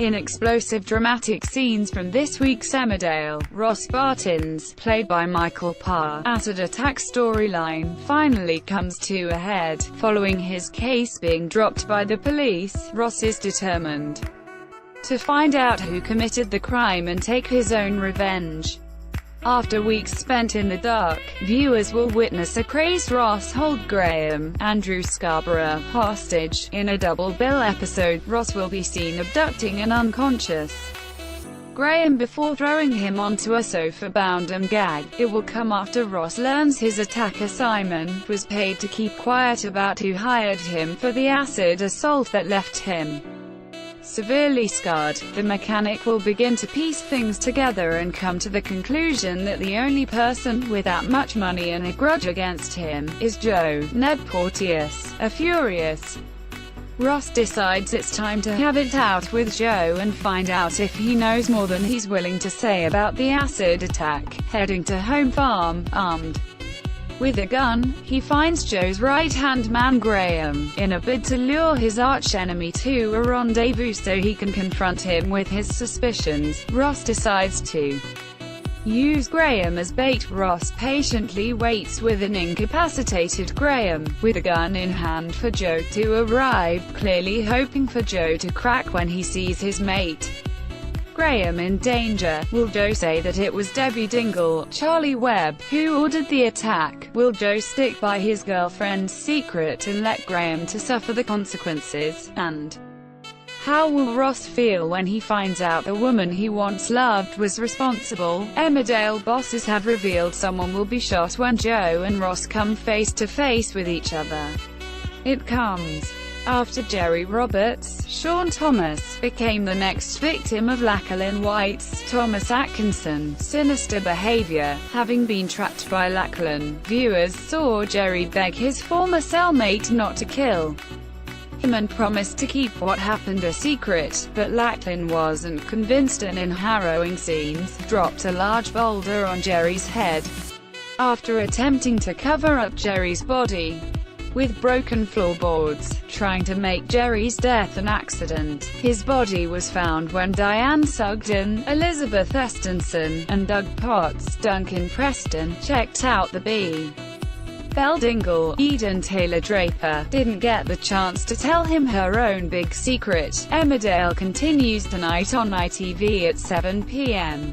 In explosive dramatic scenes from this week's Emmerdale, Ross Barton's, played by Michael Parr, acid attack storyline finally comes to a head. Following his case being dropped by the police, Ross is determined to find out who committed the crime and take his own revenge. After weeks spent in the dark, viewers will witness a crazed Ross hold Graham, Andrew Scarborough, hostage. In a double bill episode, Ross will be seen abducting an unconscious Graham before throwing him onto a sofa bound and gagged. It will come after Ross learns his attacker Simon was paid to keep quiet about who hired him for the acid assault that left him severely scarred. The mechanic will begin to piece things together and come to the conclusion that the only person with that much money and a grudge against him is Joe, Ned Porteous. A furious Ross decides it's time to have it out with Joe and find out if he knows more than he's willing to say about the acid attack. Heading to home farm, armed with a gun, he finds Joe's right-hand man Graham, in a bid to lure his arch-enemy to a rendezvous so he can confront him with his suspicions. Ross decides to use Graham as bait. Ross patiently waits with an incapacitated Graham, with a gun in hand for Joe to arrive, clearly hoping for Joe to crack when he sees his mate Graham in danger. Will Joe say that it was Debbie Dingle, Charlie Webb, who ordered the attack? Will Joe stick by his girlfriend's secret and let Graham to suffer the consequences? And how will Ross feel when he finds out the woman he once loved was responsible? Emmerdale bosses have revealed someone will be shot when Joe and Ross come face to face with each other. It comes after Jerry Roberts, Sean Thomas, became the next victim of Lachlan White's, Thomas Atkinson, sinister behavior. Having been trapped by Lachlan, viewers saw Jerry beg his former cellmate not to kill him and promised to keep what happened a secret, but Lachlan wasn't convinced and in harrowing scenes, dropped a large boulder on Jerry's head after attempting to cover up Jerry's body with broken floorboards, trying to make Jerry's death an accident. His body was found when Diane Sugden, Elizabeth Estenson, and Doug Potts, Duncan Preston, checked out the B. Belle Dingle. Eden Taylor Draper didn't get the chance to tell him her own big secret. Emmerdale continues tonight on ITV at 7 p.m.